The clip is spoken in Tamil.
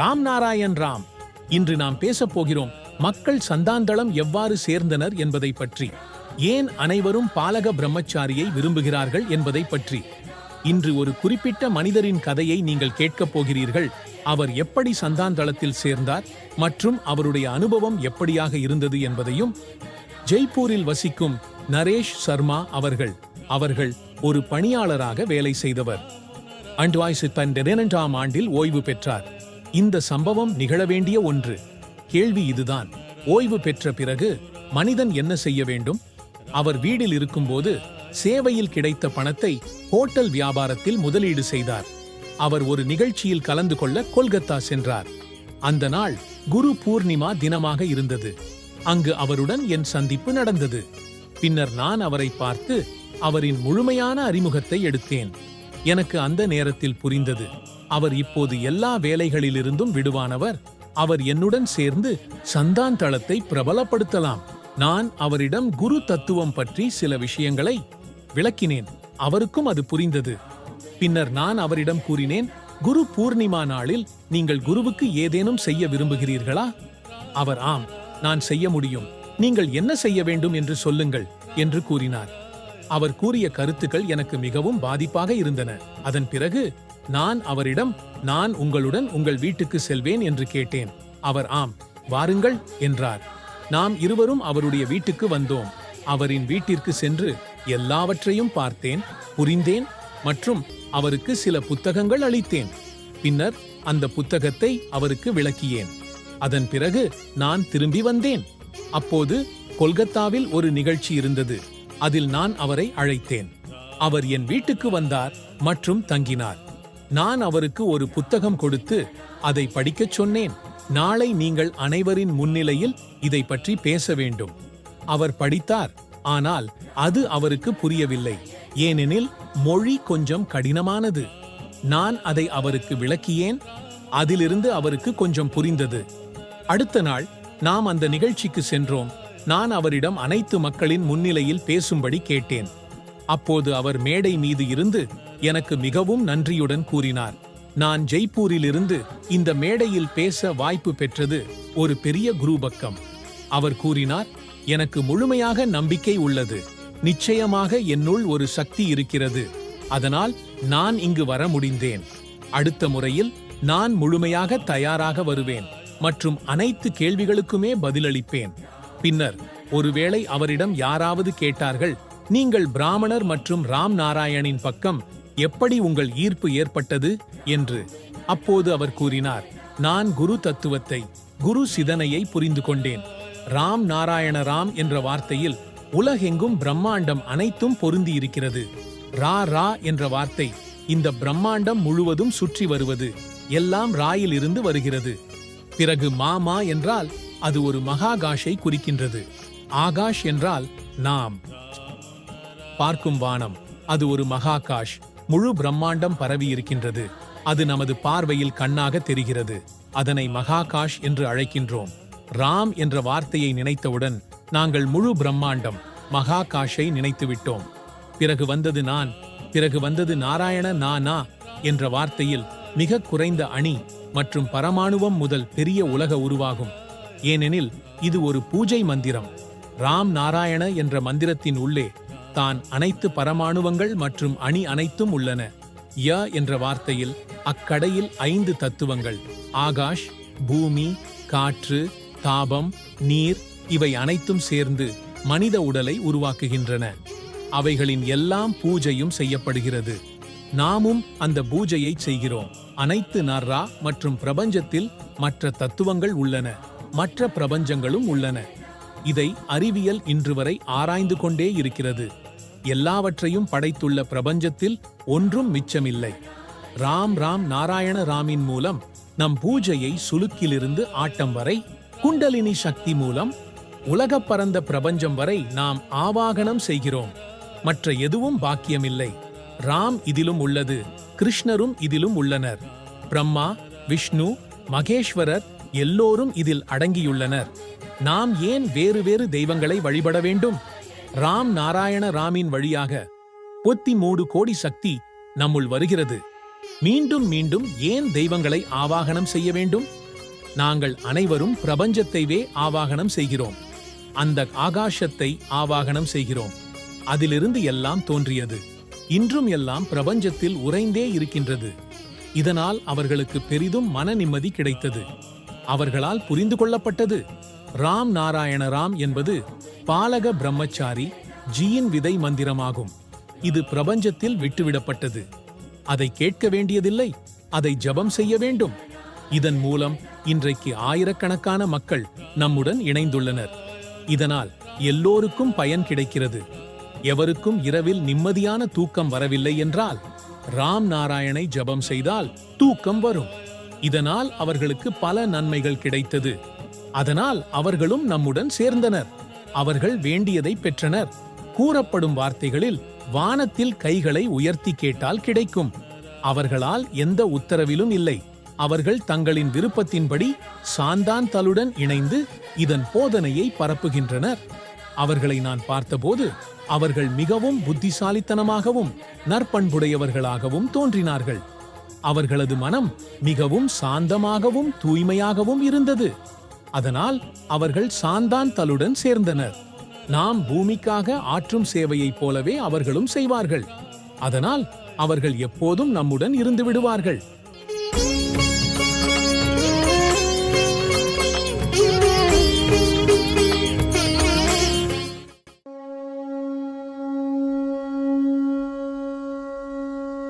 ராம் நாராயண் ராம். இன்று நாம் பேசப் போகிறோம் மக்கள் சந்தாந்தளம் எவ்வாறு சேர்ந்தனர் என்பதை பற்றி. ஏன் அனைவரும் பாலக பிரம்மச்சாரியை விரும்புகிறார்கள் என்பதை பற்றி. இன்று ஒரு குறிப்பிட்ட மனிதரின் கதையை நீங்கள் கேட்கப் போகிறீர்கள். அவர் எப்படி சந்தாந்தளத்தில் சேர்ந்தார் மற்றும் அவருடைய அனுபவம் எப்படியாக இருந்தது என்பதையும். ஜெய்ப்பூரில் வசிக்கும் நரேஷ் சர்மா அவர்கள் ஒரு பணியாளராக வேலை செய்தவர். 2012ஆம் ஆண்டில் ஓய்வு பெற்றார். இந்த சம்பவம் நிகழ வேண்டிய ஒன்று. கேள்வி இதுதான்: ஓய்வு பெற்ற பிறகு மனிதன் என்ன செய்ய வேண்டும்? அவர் வீட்டில் இருக்கும்போது சேவையில் கிடைத்த பணத்தை ஹோட்டல் வியாபாரத்தில் முதலீடு செய்தார். அவர் ஒரு நிகழ்ச்சியில் கலந்து கொள்ள கொல்கத்தா சென்றார். அந்த நாள் குரு பூர்ணிமா தினமாக இருந்தது. அங்கு அவருடன் என் சந்திப்பு நடந்தது. பின்னர் நான் அவரை பார்த்து அவரின் முழுமையான அறிமுகத்தை எடுத்தேன். எனக்கு அந்த நேரத்தில் புரிந்தது, அவர் இப்போது எல்லா வேலைகளிலிருந்தும் விடுவானவர். அவர் என்னுடன் சேர்ந்து சந்தாந்தளத்தை பிரபலப்படுத்தலாம். நான் அவரிடம் குரு தத்துவம் பற்றி சில விஷயங்களை விளக்கினேன். அவருக்கும் அது புரிந்தது. பின்னர் நான் அவரிடம் கூறினேன், குரு பூர்ணிமா நாளில் நீங்கள் குருவுக்கு ஏதேனும் செய்ய விரும்புகிறீர்களா? அவர், ஆம், நான் செய்ய முடியும். நீங்கள் என்ன செய்ய வேண்டும் என்று சொல்லுங்கள் என்று கூறினார். அவர் கூறிய கருத்துக்கள் எனக்கு மிகவும் பாதிப்பாக இருந்தன. அதன் பிறகு நான் அவரிடம், நான் உங்களுடன் உங்கள் வீட்டுக்கு செல்வேன் என்று கேட்டேன். அவர், ஆம், வாருங்கள் என்றார். நாம் இருவரும் அவருடைய வீட்டுக்கு வந்தோம். அவரின் வீட்டிற்கு சென்று எல்லாவற்றையும் பார்த்தேன், புரிந்தேன் மற்றும் அவருக்கு சில புத்தகங்கள் அளித்தேன். பின்னர் அந்த புத்தகத்தை அவருக்கு விளக்கியேன். அதன் பிறகு நான் திரும்பி வந்தேன். அப்போது கொல்கத்தாவில் ஒரு நிகழ்ச்சி இருந்தது. அதில் நான் அவரை அழைத்தேன். அவர் என் வீட்டுக்கு வந்தார் மற்றும் தங்கினார். நான் அவருக்கு ஒரு புத்தகம் கொடுத்து அதை படிக்கச் சொன்னேன். நாளை நீங்கள் அனைவரின் முன்னிலையில் இதை பற்றி பேச வேண்டும். அவர் படித்தார். ஆனால் அது அவருக்கு புரியவில்லை, ஏனெனில் மொழி கொஞ்சம் கடினமானது. நான் அதை அவருக்கு விளக்கியேன். அதிலிருந்து அவருக்கு கொஞ்சம் புரிந்தது. அடுத்த நாள் நாம் அந்த நிகழ்ச்சிக்கு சென்றோம். நான் அவரிடம் அனைத்து மக்களின் முன்னிலையில் பேசும்படி கேட்டேன். அப்போது அவர் மேடை மீது இருந்து எனக்கு மிகவும் நன்றியுடன் கூறினார். நான் ஜெய்ப்பூரிலிருந்து இந்த மேடையில் பேச வாய்ப்பு பெற்றது ஒரு பெரிய குருபக்கம். அவர் கூறினார், எனக்கு முழுமையாக நம்பிக்கை உள்ளது. நிச்சயமாக என்னுள் ஒரு சக்தி இருக்கிறது. அதனால் நான் இங்கு வர முடிந்தேன். அடுத்த முறையில் நான் முழுமையாக தயாராக வருவேன் மற்றும் அனைத்து கேள்விகளுக்குமே பதிலளிப்பேன். பின்னர் ஒருவேளை அவரிடம் யாராவது கேட்டார்கள், நீங்கள் பிராமணர் மற்றும் ராம் நாராயணின் பக்கம் எப்படி உங்கள் ஈர்ப்பு ஏற்பட்டது என்று. அப்போது அவர் கூறினார், நான் குரு தத்துவத்தை, குரு சிதனையை புரிந்து கொண்டேன். ராம் நாராயண ராம் என்ற வார்த்தையில் உலகெங்கும் பிரம்மாண்டம் அனைத்தும் பொருந்தி இருக்கிறது. ரா ரா என்ற வார்த்தை இந்த பிரம்மாண்டம் முழுவதும் சுற்றி வருவது, எல்லாம் ராயில் இருந்து வருகிறது. பிறகு மா என்றால் அது ஒரு மகாகாஷை குறிக்கின்றது. ஆகாஷ் என்றால் நாம் பார்க்கும் வானம், அது ஒரு மகாகாஷ். முழு பிரம்மாண்டம் பரவி இருக்கின்றது. அது நமது பார்வையில் கண்ணாக தெரிகிறது. அதனை மகாகாஷ் என்று அழைக்கின்றோம். ராம் என்ற வார்த்தையை நினைத்தவுடன் நாங்கள் முழு பிரம்மாண்டம் மகாகாஷை நினைத்துவிட்டோம். பிறகு வந்தது நான். பிறகு வந்தது நாராயண நா என்ற வார்த்தையில் மிக குறைந்த அணி மற்றும் பரமாணுவம் முதல் பெரிய உலக உருவாகும். ஏனெனில் இது ஒரு பூஜை மந்திரம். ராம் நாராயண என்ற மந்திரத்தின் உள்ளே தான் அனைத்து பரமாணுவங்கள் மற்றும் அணி அனைத்தும் உள்ளன. ய என்ற வார்த்தையில் அக்கடையில் 5 தத்துவங்கள், ஆகாஷ், பூமி, காற்று, தாபம், நீர், இவை அனைத்தும் சேர்ந்து மனித உடலை உருவாக்குகின்றன. அவைகளின் எல்லாம் பூஜையும் செய்யப்படுகிறது. நாமும் அந்த பூஜையை செய்கிறோம். அனைத்து நர்ரா மற்றும் பிரபஞ்சத்தில் மற்ற தத்துவங்கள் உள்ளன, மற்ற பிரபஞ்சங்களும் உள்ளன. இதை அறிவியல் இன்று வரை ஆராய்ந்து கொண்டே இருக்கிறது. எல்லாவற்றையும் படைத்துள்ள பிரபஞ்சத்தில் ஒன்றும் மிச்சமில்லை. ராம் ராம் நாராயண ராமின் மூலம் நம் பூஜையை சுலுக்கிலிருந்து ஆட்டம் வரை, குண்டலினி சக்தி மூலம் உலகப் பரந்த பிரபஞ்சம் வரை நாம் ஆவாகனம் செய்கிறோம். மற்ற எதுவும் பாக்கியமில்லை. ராம் இதிலும் உள்ளது, கிருஷ்ணரும் இதிலும் உள்ளனர். பிரம்மா, விஷ்ணு, மகேஸ்வரர் எல்லோரும் இதில் அடங்கியுள்ளனர். நாம் ஏன் வேறு வேறு தெய்வங்களை வழிபட வேண்டும்? ராம் நாராயண ராமின் வழியாக 33 கோடி சக்தி நம்முள் வருகிறது. மீண்டும் மீண்டும் ஏன் தெய்வங்களை ஆவாகனம் செய்ய வேண்டும்? நாங்கள் அனைவரும் பிரபஞ்சத்தைவே ஆவாகனம் செய்கிறோம். அந்த ஆகாசத்தை ஆவாகனம் செய்கிறோம். அதிலிருந்து எல்லாம் தோன்றியது. இன்றும் எல்லாம் பிரபஞ்சத்தில் உறைந்தே இருக்கின்றது. இதனால் அவர்களுக்கு பெரிதும் மன நிம்மதி கிடைத்தது. அவர்களால் புரிந்து கொள்ளப்பட்டது, ராம் நாராயண ராம் என்பது பாலக பிரம்மச்சாரி ஜியின் விதை மந்திரமாகும். இது பிரபஞ்சத்தில் விட்டுவிடப்பட்டது. அதை கேட்க வேண்டியதில்லை, அதை ஜபம் செய்ய வேண்டும். இதன் மூலம் இன்றைக்கு ஆயிரக்கணக்கான மக்கள் நம்முடன் இணைந்துள்ளனர். இதனால் எல்லோருக்கும் பயன் கிடைக்கிறது. எவருக்கும் இரவில் நிம்மதியான தூக்கம் வரவில்லை என்றால் ராம் நாராயணை ஜபம் செய்தால் தூக்கம் வரும். இதனால் அவர்களுக்கு பல நன்மைகள் கிடைத்தது. அதனால் அவர்களும் நம்முடன் சேர்ந்தனர். அவர்கள் வேண்டியதை பெற்றனர். கூறப்படும் வார்த்தைகளில் வானத்தில் கைகளை உயர்த்தி கேட்டால் கிடைக்கும். அவர்களால் எந்த உத்தரவிலும் இல்லை. அவர்கள் தங்களின் விருப்பத்தின்படி சாந்தான் தலுடன் இணைந்து இதன் போதனையை பரப்புகின்றனர். அவர்களை நான் பார்த்தபோது அவர்கள் மிகவும் புத்திசாலித்தனமாகவும் நற்பண்புடையவர்களாகவும் தோன்றினார்கள். அவர்களது மனம் மிகவும் சாந்தமாகவும் தூய்மையாகவும் இருந்தது. அதனால் அவர்கள் சாந்தான் தலுடன் சேர்ந்தனர். நாம் பூமிக்காக ஆற்றும் சேவையைப் போலவே அவர்களும் செய்வார்கள். அதனால் அவர்கள் எப்போதும் நம்முடன் இருந்து விடுவார்கள்.